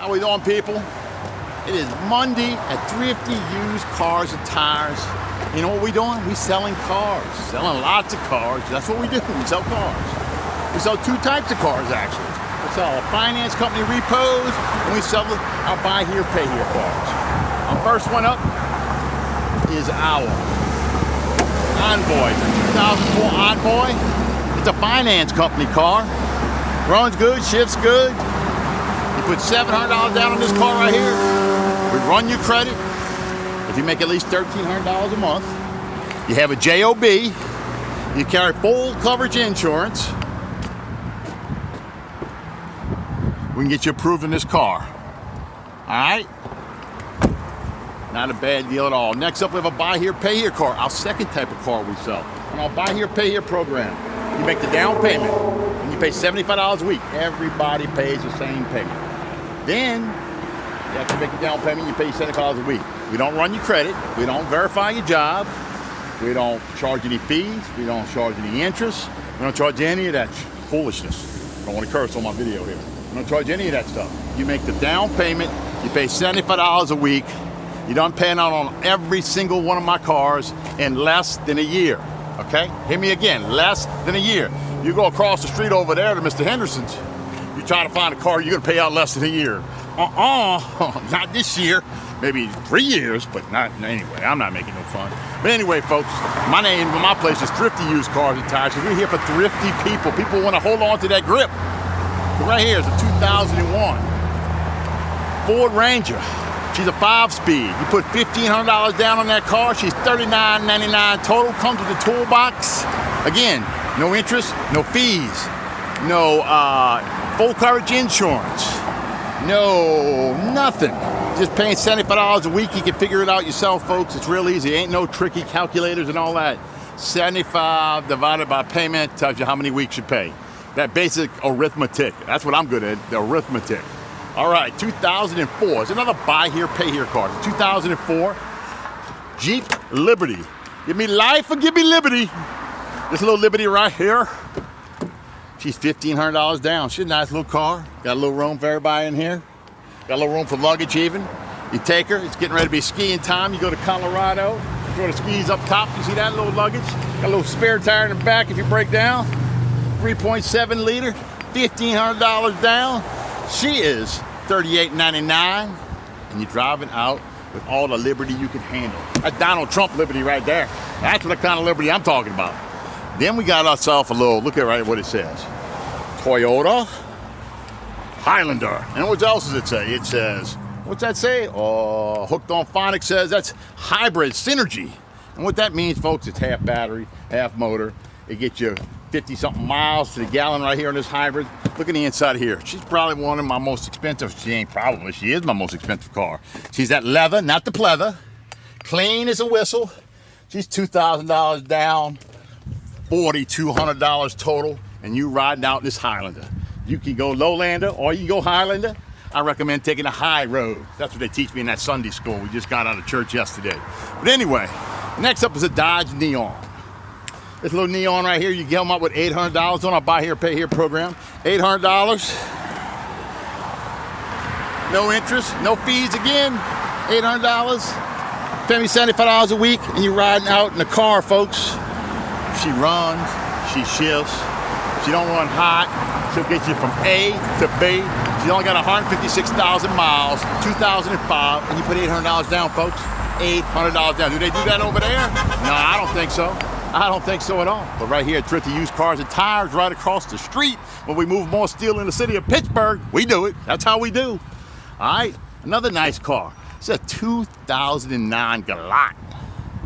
How we doing, people? It is Monday at Thrifty Used Cars and Tires. You know what we doing? We selling cars. Selling lots of cars. That's what we do. We sell cars. We sell two types of cars, actually. We sell a finance company repos, and we sell our buy here, pay here cars. Our first one up is our Envoy. It's a 2004 Envoy. It's a finance company car. Runs good, shifts good. You put $700 down on this car right here. We run your credit. If you make at least $1,300 a month, you have a JOB. You carry full coverage insurance. We can get you approved in this car. All right? Not a bad deal at all. Next up, we have a buy here, pay here car. Our second type of car we sell. On our buy here, pay here program, you make the down payment and you pay $75 a week. Everybody pays the same payment. Then you have to make a down payment, you pay $75 a week. We don't run your credit. We don't verify your job. We don't charge any fees. We don't charge any interest. We don't charge any of that foolishness. I don't want to curse on my video here. We don't charge any of that stuff. You make the down payment, you pay $75 a week. You don't pay out on every single one of my cars in less than a year. Okay? Hear me again, less than a year. You go across the street over there to Mr. Henderson's, you try to find a car, you're gonna pay out less than a year. Not this year, maybe 3 years, but not anyway. I'm not making no fun. But anyway, folks, my place is Thrifty Used Cars and Tires, because we're here for thrifty people. People want to hold on to that grip. But right here is a 2001 Ford Ranger. She's a 5-speed. You put $1,500 down on that car. She's $39.99 total. Comes with a toolbox. Again, no interest, no fees, no full coverage insurance, no nothing. Just paying $75 a week. You can figure it out yourself, folks. It's real easy. Ain't no tricky calculators and all that. 75 divided by payment tells you how many weeks you pay. That basic arithmetic. That's what I'm good at, the arithmetic. All right, 2004. It's another buy here, pay here car. 2004 Jeep Liberty. Give me life or give me liberty. This little Liberty right here. She's $1,500 down. She's a nice little car. Got a little room for everybody in here. Got a little room for luggage even. You take her, it's getting ready to be skiing time. You go to Colorado, you throw the skis up top. You see that little luggage? Got a little spare tire in the back if you break down. 3.7 liter, $1,500 down. She is $38.99, and you're driving out with all the liberty you can handle. That's Donald Trump liberty right there. That's the kind of liberty I'm talking about. Then we got ourselves a little, look at right what it says. Toyota Highlander. And what else does it say? It says, what's that say? Hooked on Phonics says that's hybrid synergy. And what that means, folks, it's half battery, half motor. It gets you 50-something miles to the gallon right here on this hybrid. Look at the inside here. She's probably one of my most expensive. She ain't probably. She is my most expensive car. She's that leather, not the pleather. Clean as a whistle. She's $2,000 down, $4,200 total, and you riding out this Highlander. You can go lowlander or you can go Highlander. I recommend taking the high road. That's what they teach me in that Sunday school. We just got out of church yesterday. But anyway, next up is a Dodge Neon. This little Neon right here, you get them up with $800 on our buy here, pay here program. $800. No interest, no fees again. $800. Pay me $75 a week, and you're riding out in the car, folks. She runs, she shifts. She don't run hot. She'll get you from A to B. She only got 156,000 miles, 2005, and you put $800 down, folks. $800 down. Do they do that over there? No, I don't think so. I don't think so at all. But right here at Thrifty Used Cars and Tires, right across the street, when we move more steel in the city of Pittsburgh, we do it. That's how we do. All right, another nice car. It's a 2009 Galant.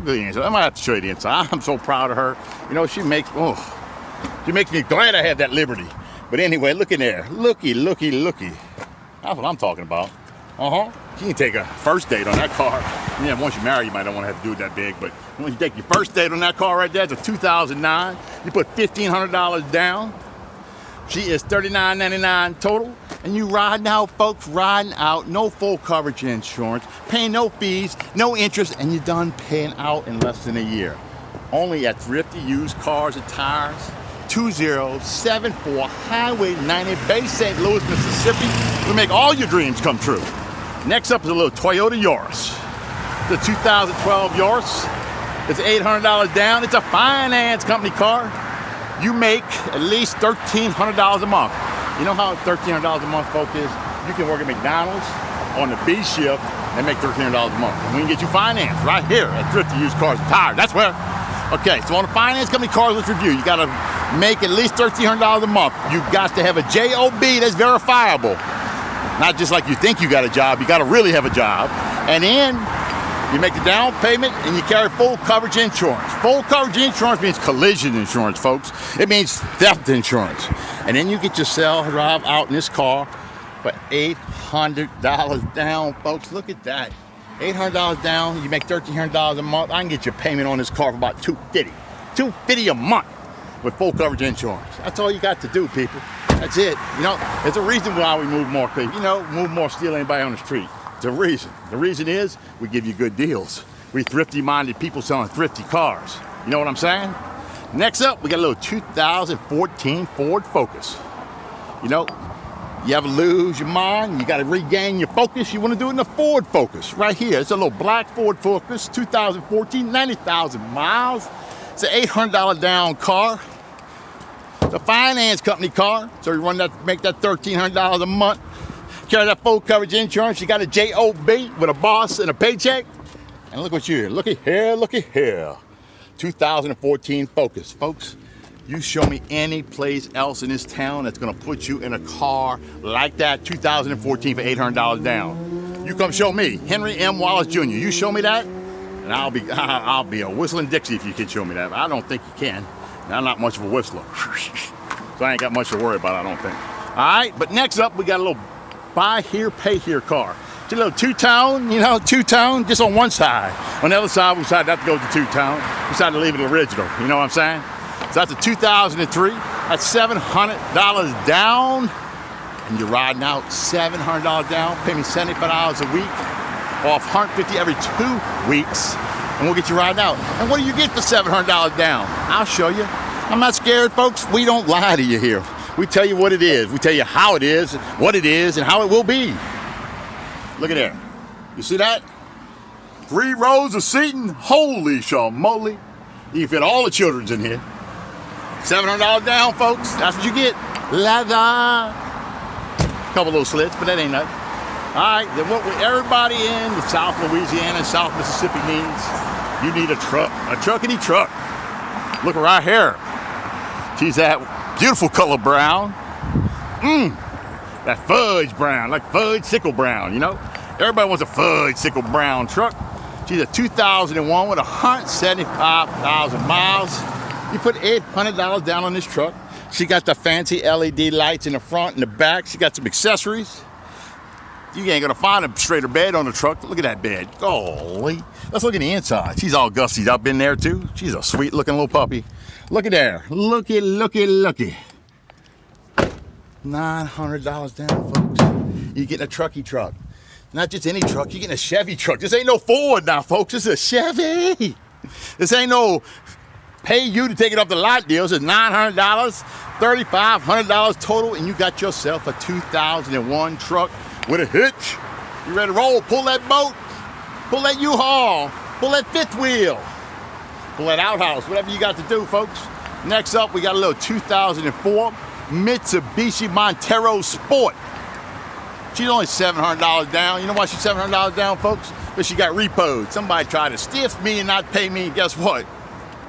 Look at the inside. I might have to show you the inside. I'm so proud of her. You know, she makes me glad I had that Liberty. But anyway, look in there. Looky. That's what I'm talking about. You can take a first date on that car. Yeah, once you marry, you might not want to have to do it that big, but when you take your first date on that car right there, it's a 2009. You put $1,500 down. She is $39.99 total, and you riding out, folks, riding out, no full coverage insurance, paying no fees, no interest, and you're done paying out in less than a year. Only at Thrifty Used Cars and Tires. 2074 Highway 90, Bay St. Louis, Mississippi. We make all your dreams come true. Next up is a little Toyota Yaris. The 2012 Yaris. It's $800 down. It's a finance company car. You make at least $1,300 a month. You know how $1,300 a month, folks, is? You can work at McDonald's on the B shift and make $1,300 a month. We can get you financed right here at Thrifty Used Cars and Tires. That's where. Okay, so on the finance company cars, let's review. You gotta make at least $1,300 a month. You got to have a JOB that's verifiable. Not just like you think you got a job, you gotta really have a job. And then you make the down payment and you carry full coverage insurance. Full coverage insurance means collision insurance, folks. It means theft insurance. And then you get yourself drive out in this car for $800 down, folks. Look at that. $800 down, you make $1,300 a month. I can get your payment on this car for about $250. $250 a month with full coverage insurance. That's all you got to do, people. That's it. You know, there's a reason why we move more people. You know, move more, steal anybody on the street. There's a reason. The reason is we give you good deals. We thrifty-minded people selling thrifty cars. You know what I'm saying? Next up, we got a little 2014 Ford Focus. You know, you ever lose your mind? You got to regain your focus. You want to do it in a Ford Focus right here. It's a little black Ford Focus, 2014, 90,000 miles. It's an $800 down car. It's a finance company car, so you run that, make that $1,300 a month. Carry that full coverage insurance. You got a JOB with a boss and a paycheck. And look what you hear. Looky here, looky here. 2014 Focus, folks. You show me any place else in this town that's gonna put you in a car like that, 2014 for $800 down. You come show me, Henry M. Wallace Jr. You show me that, and I'll be a whistling Dixie if you can show me that. I don't think you can. I'm not much of a whistler, so I ain't got much to worry about, I don't think. All right, but next up we got a little buy here, pay here car. It's a little two-tone, you know, two-tone, just on one side. On the other side, we decided not to go to two-tone. We decided to leave it original, you know what I'm saying? So that's a 2003, that's $700 down, and you're riding out $700 down, pay me $75 a week, off $150 every 2 weeks, and we'll get you riding out. And what do you get for $700 down? I'll show you. I'm not scared, folks. We don't lie to you here. We tell you what it is. We tell you how it is, what it is, and how it will be. Look at there. You see that? 3 rows of seating. Holy shamoly. You can fit all the children's in here. $700 down, folks. That's what you get. Leather. Couple little slits, but that ain't nothing. All right, then what everybody in the South Louisiana, South Mississippi needs, you need a truck, a truckity truck. Look right here. She's that beautiful color brown. That fudge brown, like fudge sickle brown, you know? Everybody wants a fudge sickle brown truck. She's a 2001 with 175,000 miles. You put $800 down on this truck. She got the fancy LED lights in the front and the back. She got some accessories. You ain't gonna find a straighter bed on the truck. Look at that bed. Golly. Let's look at the inside. She's all gussied up in there too. She's a sweet looking little puppy. Look at there. Looky, looky, looky. $900 down, folks. You get a trucky truck. Not just any truck, you're getting a Chevy truck. This ain't no Ford now, folks. This is a Chevy. This ain't no pay you to take it off the lot deals. It's $900, $3,500 total, and you got yourself a 2001 truck with a hitch. You ready to roll? Pull that boat, pull that U-Haul, pull that fifth wheel, pull that outhouse, whatever you got to do, folks. Next up, we got a little 2004 Mitsubishi Montero Sport. She's only $700 down. You know why she's $700 down, folks? Because she got repoed. Somebody tried to stiff me and not pay me, and guess what?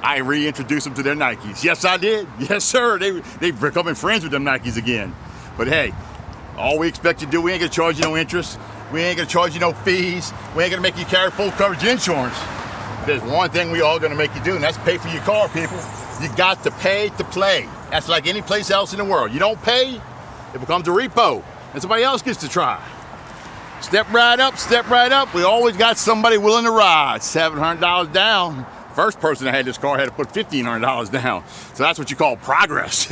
I reintroduced them to their Nikes. Yes, I did. Yes, sir. They've become friends with them Nikes again. But hey, all we expect you to do, we ain't gonna charge you no interest. We ain't gonna charge you no fees. We ain't gonna make you carry full coverage insurance. There's one thing we all gonna make you do, and that's pay for your car, people. You got to pay to play. That's like any place else in the world. You don't pay, it becomes a repo, and somebody else gets to try. Step right up, step right up. We always got somebody willing to ride. $700 down. First person that had this car had to put $1,500 down. So that's what you call progress.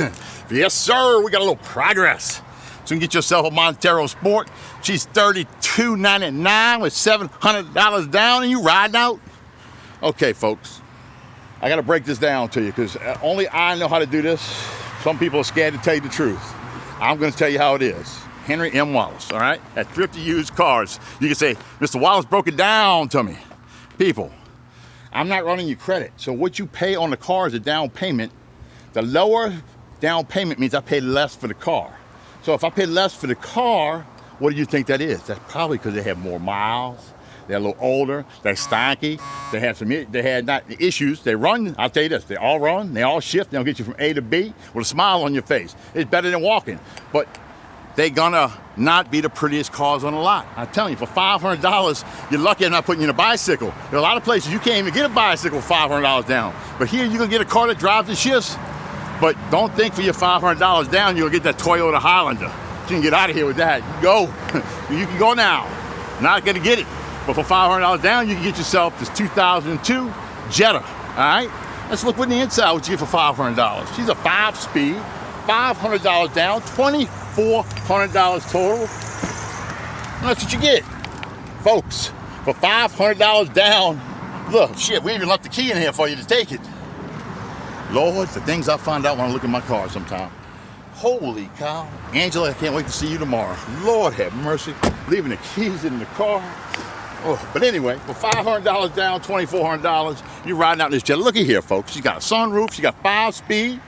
Yes, sir, we got a little progress. So you can get yourself a Montero Sport. She's $32.99 with $700 down, and you riding out. Okay, folks, I got to break this down to you because only I know how to do this. Some people are scared to tell you the truth. I'm going to tell you how it is. Henry M. Wallace, all right? At Thrifty Used Cars. You can say, Mr. Wallace broke it down to me. People, I'm not running your credit. So what you pay on the car is a down payment. The lower down payment means I pay less for the car. So if I pay less for the car, what do you think that is? That's probably because they have more miles. They're a little older. They're stanky. They had not issues. They run. I'll tell you this. They all run. They all shift. They'll get you from A to B with a smile on your face. It's better than walking. But they're gonna not be the prettiest cars on the lot. I'm telling you, for $500, you're lucky I'm not putting you in a bicycle. There are a lot of places you can't even get a bicycle for $500 down. But here you're gonna get a car that drives and shifts. But don't think for your $500 down, you'll get that Toyota Highlander. You can get out of here with that. Go. You can go now. Not gonna get it. But for $500 down, you can get yourself this 2002 Jetta. All right? Let's look what the inside what you get for $500. She's a 5-speed, $500 down, $2,400 total. And that's what you get, folks. For $500 down, look, shit, we even left the key in here for you to take it. Lord, the things I find out when I look at my car sometime. Holy cow. Angela, I can't wait to see you tomorrow. Lord have mercy. Leaving the keys in the car. Oh, but anyway, for $500 down, $2,400, you're riding out in this Jetta. Looky here, folks. She got a sunroof. She got 5-speed.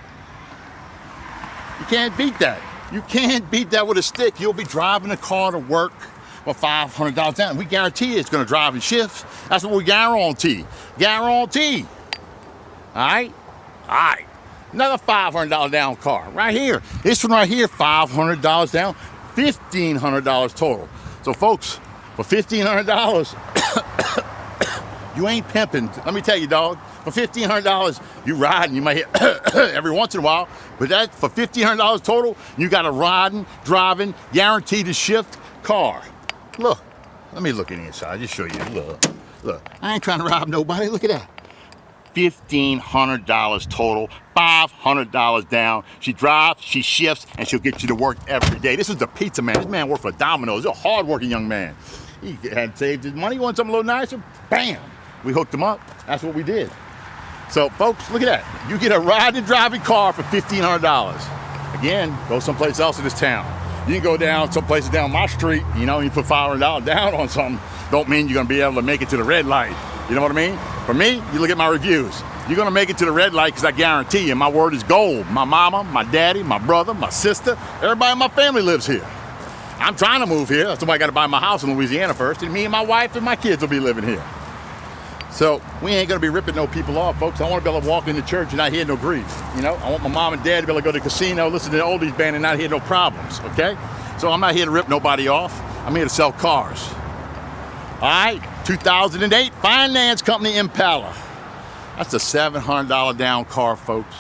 You can't beat that. You can't beat that with a stick. You'll be driving a car to work for $500 down. We guarantee it's going to drive and shift. That's what we guarantee. Guarantee. All right? All right. Another $500 down car right here. This one right here, $500 down, $1,500 total. So, folks, for $1,500, you ain't pimping. Let me tell you, dog. For $1,500, you ride and you might hit every once in a while. But that for $1,500 total, you got a riding, driving, guaranteed to shift car. Look, let me look in the inside. Just show you. Look. I ain't trying to rob nobody. Look at that. $1,500 total, $500 down. She drives, she shifts, and she'll get you to work every day. This is the pizza man. This man worked for Domino's. He's a hard-working young man. He had saved his money, wanted something a little nicer. Bam! We hooked him up. That's what we did. So, folks, look at that. You get a ride and driving car for $1,500. Again, go someplace else in this town. You can go down some places down my street, you know, you put $500 down on something, don't mean you're going to be able to make it to the red light. You know what I mean? For me, you look at my reviews. You're going to make it to the red light because I guarantee you, my word is gold. My mama, my daddy, my brother, my sister, everybody in my family lives here. I'm trying to move here. That's why I got to buy my house in Louisiana first. And me and my wife and my kids will be living here. So we ain't going to be ripping no people off, folks. I want to be able to walk into church and not hear no grief. You know, I want my mom and dad to be able to go to the casino, listen to the oldies band and not hear no problems, okay? So I'm not here to rip nobody off. I'm here to sell cars. All right, 2008 finance company Impala. That's a $700 down car, folks.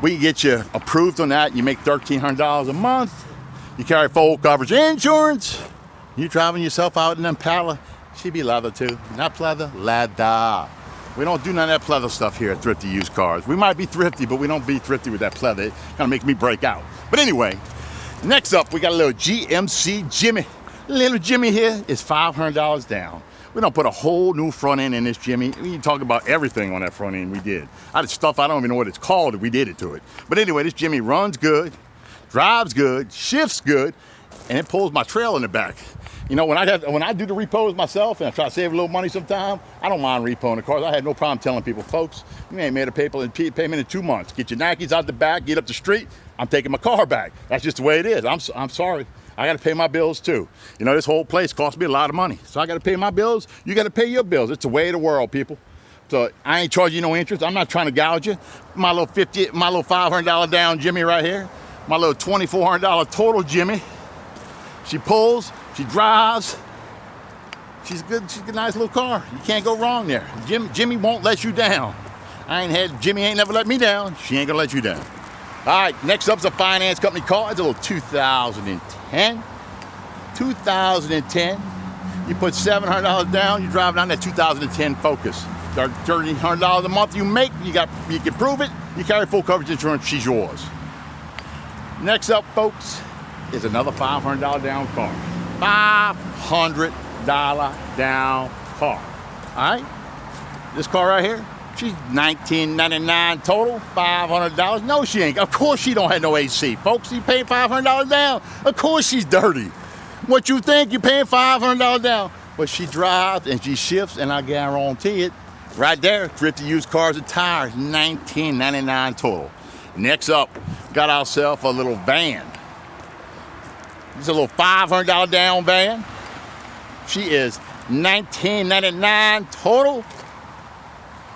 We can get you approved on that. You make $1,300 a month. You carry full coverage insurance. You driving yourself out in Impala. She'd be leather too. Not pleather, leather. We don't do none of that pleather stuff here at Thrifty Used Cars. We might be thrifty, but we don't be thrifty with that pleather. It kind of makes me break out. But anyway, next up, we got a little GMC Jimmy. Little Jimmy here is $500 down. We don't put a whole new front end in this Jimmy. We talk about everything on that front end we did. I did stuff I don't even know what it's called. We did it to it. But anyway, this Jimmy runs good, drives good, shifts good, and it pulls my trail in the back. You know, when I do the repos myself and I try to save a little money sometime, I don't mind repoing the cars. I had no problem telling people, folks, you ain't made a payment in 2 months. Get your Nikes out the back, get up the street. I'm taking my car back. That's just the way it is. I'm sorry. I got to pay my bills too. You know, this whole place cost me a lot of money. So I got to pay my bills. You got to pay your bills. It's the way of the world, people. So I ain't charging you no interest. I'm not trying to gouge you. My little $500 down Jimmy right here. My little $2,400 total Jimmy. She pulls, she drives. She's a nice little car. You can't go wrong there. Jimmy won't let you down. Jimmy ain't never let me down. She ain't gonna let you down. All right, next up's a finance company car. It's a little 2010. 2010. You put $700 down, you drive down that 2010 Focus. $1,300 a month you make, you can prove it. You carry full coverage insurance, she's yours. Next up, folks, is another $500 down car. $500 down car. All right? This car right here, She's $19.99 total, $500. No, she ain't. Of course she don't have no AC, folks. You paying $500 down. Of course she's dirty. What you think? You paying $500 down. But she drives and she shifts, and I guarantee it. Right there, Thrifty used cars and tires, $19.99 total. Next up, got ourselves a little van. It's a little $500 down van. She is $19.99 total.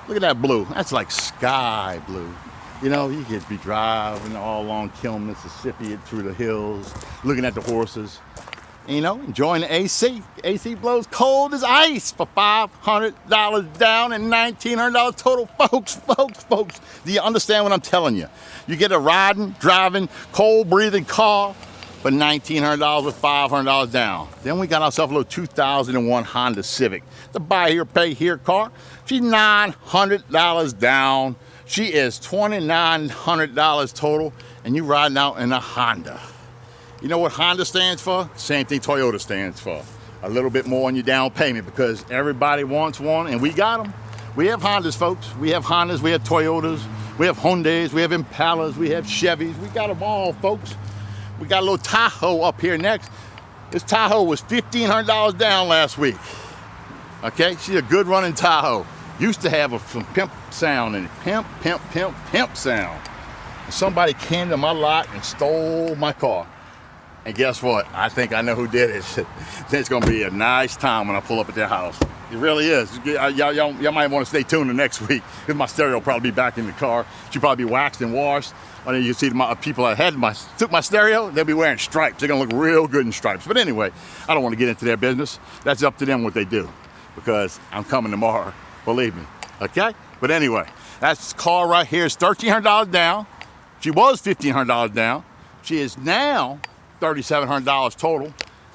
Look at that blue. That's like sky blue. You know, you could be driving all along Kiln, Mississippi, through the hills, looking at the horses. And, you know, enjoying the AC. AC blows cold as ice for $500 down and $1,900 total. Folks. Do you understand what I'm telling you? You get a riding, driving, cold breathing car for $1,900 with $500 down. Then we got ourselves a little 2001 Honda Civic. The buy here, pay here car. She's $900 down. She is $2,900 total, and you riding out in a Honda. You know what Honda stands for? Same thing Toyota stands for. A little bit more on your down payment because everybody wants one, and we got them. We have Hondas, folks. We have Hondas, we have Toyotas, we have Hyundais, we have Impalas, we have Chevys. We got them all, folks. We got a little Tahoe up here next. This Tahoe was $1,500 down last week. Okay, she's a good running Tahoe. Used to have some pimp sound in it. Pimp sound. And somebody came to my lot and stole my car. And guess what? I think I know who did it. It's gonna be a nice time when I pull up at their house. It really is. Y'all might want to stay tuned the next week because my stereo will probably be back in the car. She'll probably be waxed and washed. I mean, you see my people that took my stereo, they'll be wearing stripes. They're gonna look real good in stripes. But anyway, I don't want to get into their business. That's up to them what they do because I'm coming tomorrow, believe me, okay? But anyway, that's the car right here. It's $1,300 down. She was $1,500 down. She is now $3,700 total.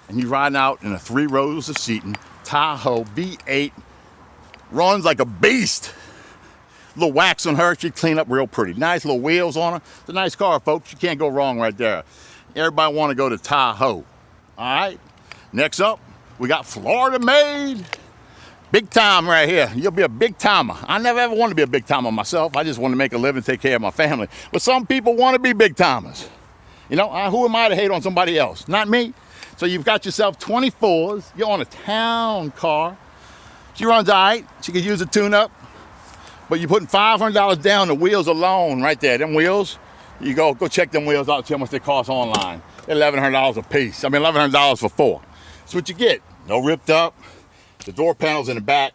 And you're riding out in a 3 rows of seating, Tahoe V8, runs like a beast. Little wax on her, she clean up real pretty. Nice little wheels on her. It's a nice car, folks. You can't go wrong right there. Everybody want to go to Tahoe. All right. Next up, we got Florida made. Big time right here. You'll be a big timer. I never ever wanted to be a big timer myself. I just want to make a living, take care of my family. But some people want to be big timers. You know, who am I to hate on somebody else? Not me. So you've got yourself 24s. You're on a town car. She runs all right. She could use a tune-up. But you're putting $500 down the wheels alone right there. Them wheels, you go check them wheels out, see how much they cost online. They're $1,100 a piece. I mean, $1,100 for 4. That's what you get. No ripped up. The door panels in the back.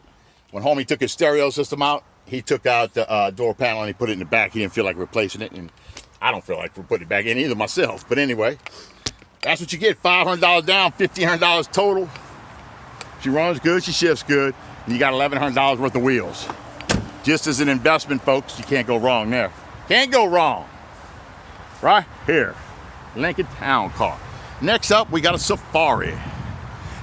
When homie took his stereo system out, he took out the door panel and he put it in the back. He didn't feel like replacing it, and I don't feel like putting it back in either myself. But anyway, that's what you get. $500 down, $1,500 total. She runs good, she shifts good, and you got $1,100 worth of wheels. Just as an investment, folks, you can't go wrong there. Can't go wrong. Right here, Lincoln Town car. Next up, we got a Safari.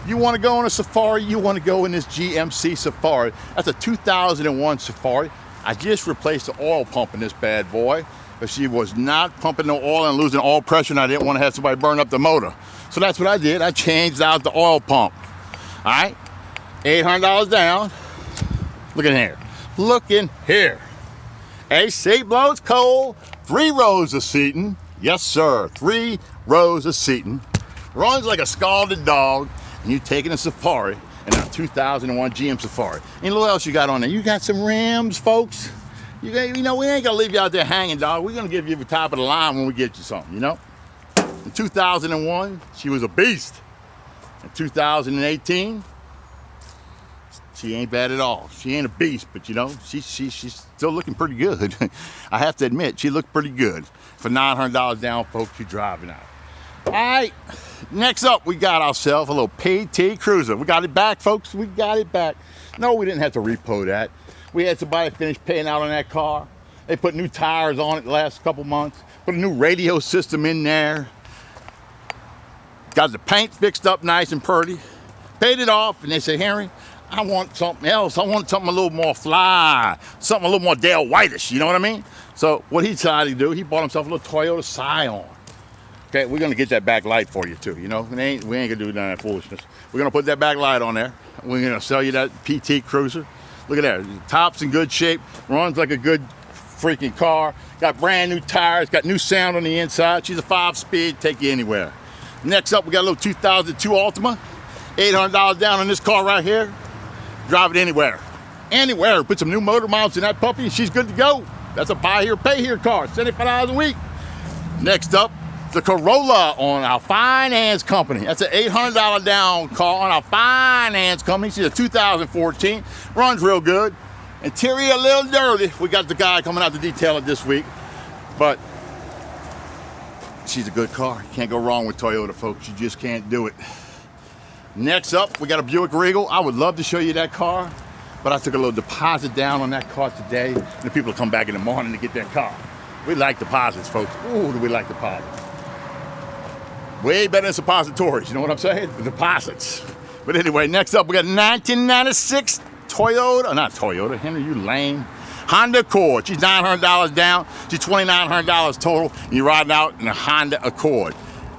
You want to go on a Safari, you want to go in this GMC Safari. That's a 2001 Safari. I just replaced the oil pump in this bad boy, but she was not pumping no oil and losing oil pressure, and I didn't want to have somebody burn up the motor. So that's what I did. I changed out the oil pump. All right, $800 down. Look in here. Look in here. AC blows cold. 3 rows of seating. Yes, sir. 3 rows of seating. Runs like a scalded dog. And you're taking a Safari in a 2001 GM Safari. And what else you got on there? You got some rims, folks. You know, we ain't gonna leave you out there hanging, dog. We're gonna give you the top of the line when we get you something, you know? In 2001, she was a beast. In 2018, she ain't bad at all. She ain't a beast, but you know, she's still looking pretty good. I have to admit, she looked pretty good. For $900 down, folks, you're driving out. All right, next up, we got ourselves a little PT Cruiser. We got it back, folks. We got it back. No, we didn't have to repo that. We had somebody finish paying out on that car. They put new tires on it the last couple months, put a new radio system in there, got the paint fixed up nice and pretty, paid it off, and they said, Henry, I want something else. I want something a little more fly, something a little more Dale Whitish, you know what I mean? So what he decided to do, he bought himself a little Toyota Scion. Okay, we're gonna get that back light for you too, you know? We ain't gonna do none of that foolishness. We're gonna put that back light on there. We're gonna sell you that PT Cruiser. Look at that. Top's in good shape. Runs like a good freaking car. Got brand new tires. Got new sound on the inside. She's a 5-speed. Take you anywhere. Next up, we got a little 2002 Altima. $800 down on this car right here. Drive it anywhere. Anywhere. Put some new motor mounts in that puppy and she's good to go. That's a buy here, pay here car. $75 a week. Next up, the Corolla on our finance company. That's an $800 down car on our finance company. She's a 2014. Runs real good. Interior a little dirty. We got the guy coming out to detail it this week. But she's a good car. You can't go wrong with Toyota, folks. You just can't do it. Next up, we got a Buick Regal. I would love to show you that car, but I took a little deposit down on that car today. And the people come back in the morning to get their car. We like deposits, folks. Ooh, do we like deposits. Way better than suppositories, you know what I'm saying? The deposits. But anyway, next up, we got 1996 Toyota, not Toyota, Henry, you lame. Honda Accord. She's $900 down. She's $2,900 total. And you're riding out in a Honda Accord.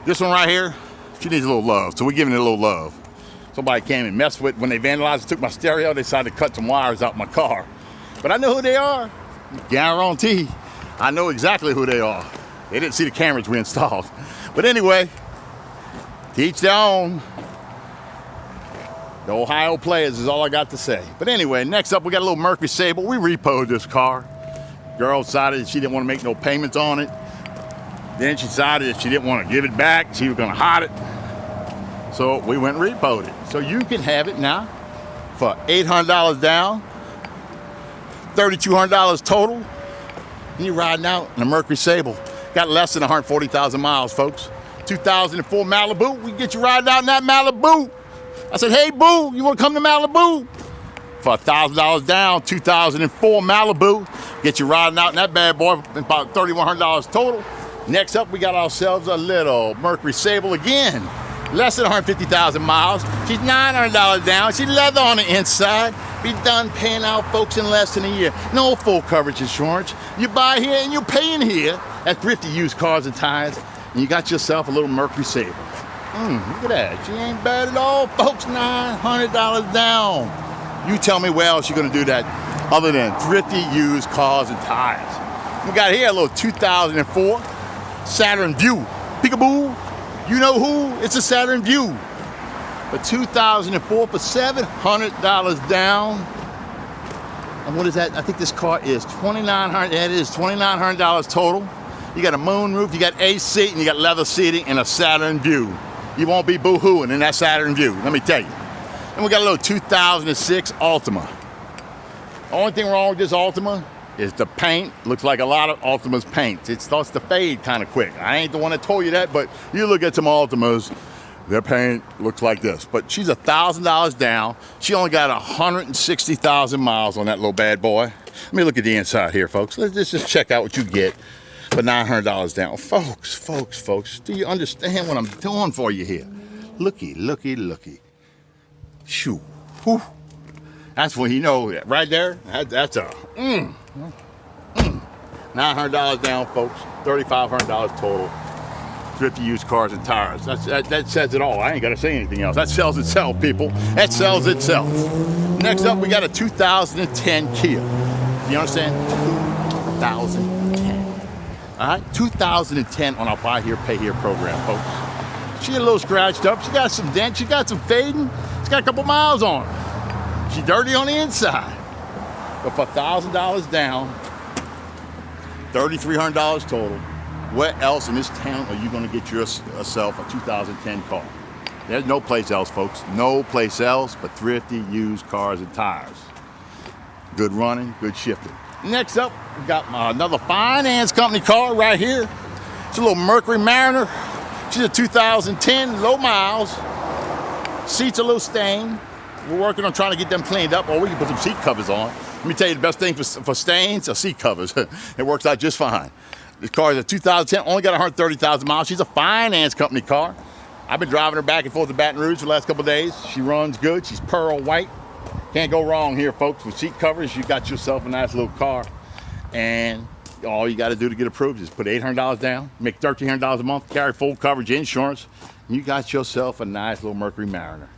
This one right here, she needs a little love, so we're giving it a little love. Somebody came and messed with, when they vandalized and took my stereo, they decided to cut some wires out my car. But I know who they are. Guarantee. I know exactly who they are. They didn't see the cameras we installed. But anyway, to each their own. The Ohio players is all I got to say. But anyway, next up we got a little Mercury Sable. We repoed this car. Girl decided she didn't want to make no payments on it. Then she decided that she didn't want to give it back. She was going to hide it. So we went and repoed it. So you can have it now for $800 down, $3,200 total. And you're riding out in a Mercury Sable. Got less than 140,000 miles, folks. 2004 Malibu. We can get you riding out in that Malibu. I said, hey, boo, you want to come to Malibu? For $1,000 down, 2004 Malibu. Get you riding out in that bad boy, about $3,100 total. Next up, we got ourselves a little Mercury Sable again. Less than 150,000 miles. She's $900 down. She's leather on the inside. Be done paying out folks in less than a year. No full coverage insurance. You buy here and you're paying here at Thrifty Used Cars and Tires. And you got yourself a little Mercury Sable. Look at that. She ain't bad at all, folks. $900 down. You tell me where else you're going to do that other than Thrifty Used Cars and Tires. We got here a little 2004 Saturn Vue. Peekaboo. You know who? It's a Saturn Vue. For 2004 for $700 down. And what is that? I think this car is $2,900. It is $2,900 total. You got a moonroof, you got AC, and you got leather seating and a Saturn Vue. You won't be boo-hooing in that Saturn Vue, let me tell you. And we got a little 2006 Altima. The only thing wrong with this Altima is the paint. Looks like a lot of Altima's paint. It starts to fade kind of quick. I ain't the one that told you that, but you look at some Altimas, their paint looks like this. But she's $1,000 down. She only got 160,000 miles on that little bad boy. Let me look at the inside here, folks. Let's just check out what you get for $900 down. Folks, do you understand what I'm doing for you here? Looky. Shoo. Whew. That's when you know that right there. That's a $900 down, folks. $3,500 total. Thrifty Used Cars and Tires. That says it all. I ain't got to say anything else. That sells itself, people. That sells itself. Next up, we got a 2010 Kia. You understand? 2010. All right, 2010 on our Buy Here, Pay Here program, folks. She a little scratched up. She got some dents. She got some fading. She's got a couple miles on her. She's dirty on the inside. But for $1,000 down, $3,300 total, where else in this town are you going to get yourself a 2010 car? There's no place else, folks. No place else but Thrifty Used Cars and Tires. Good running, good shifting. Next up, we got another finance company car right here. It's a little Mercury Mariner. She's a 2010, low miles. Seats a little stained. We're working on trying to get them cleaned up, or we can put some seat covers on. Let me tell you the best thing for stains are seat covers. It works out just fine. This car is a 2010, only got 130,000 miles. She's a finance company car. I've been driving her back and forth to Baton Rouge for the last couple of days. She runs good. She's pearl white. Can't go wrong here, folks. With seat covers, you got yourself a nice little car. And all you got to do to get approved is put $800 down, make $1,300 a month, carry full coverage insurance, and you got yourself a nice little Mercury Mariner.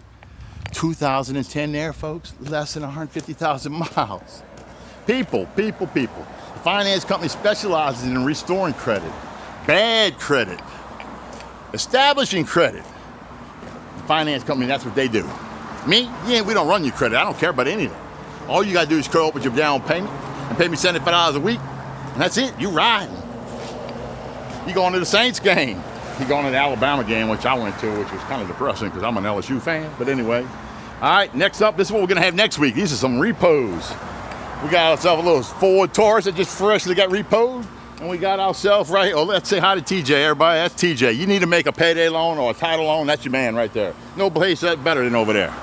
2010 there, folks, less than 150,000 miles. People. The finance company specializes in restoring credit, bad credit, establishing credit. The finance company, that's what they do. Me? Yeah, we don't run your credit. I don't care about any of that. All you gotta do is curl up with your down payment and pay me $75 a week, and that's it. You riding. You going to the Saints game. You going to the Alabama game, which I went to, which was kind of depressing because I'm an LSU fan. But anyway, all right. Next up, this is what we're gonna have next week. These are some repos. We got ourselves a little Ford Taurus that just freshly got repoed, and we got ourselves right. Oh, let's say hi to TJ, everybody. That's TJ. You need to make a payday loan or a title loan. That's your man right there. No place that better than over there.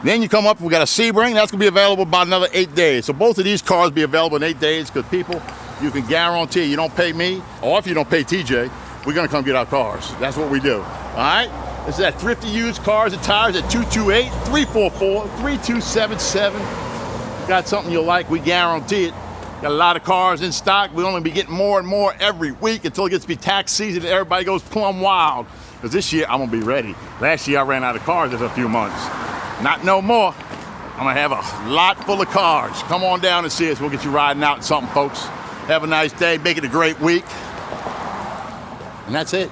Then you come up, we got a Sebring. That's gonna be available about another 8 days. So both of these cars be available in 8 days because people, you can guarantee you don't pay me, or if you don't pay TJ, we're gonna come get our cars. That's what we do. All right? This is at Thrifty Used Cars and Tires at 228-344-3277. Got something you'll like, we guarantee it. Got a lot of cars in stock. We'll only be getting more and more every week until it gets to be tax season and everybody goes plumb wild. Because this year, I'm gonna be ready. Last year, I ran out of cars in a few months. Not no more. I'm gonna have a lot full of cars. Come on down and see us. We'll get you riding out in something, folks. Have a nice day. Make it a great week. And that's it.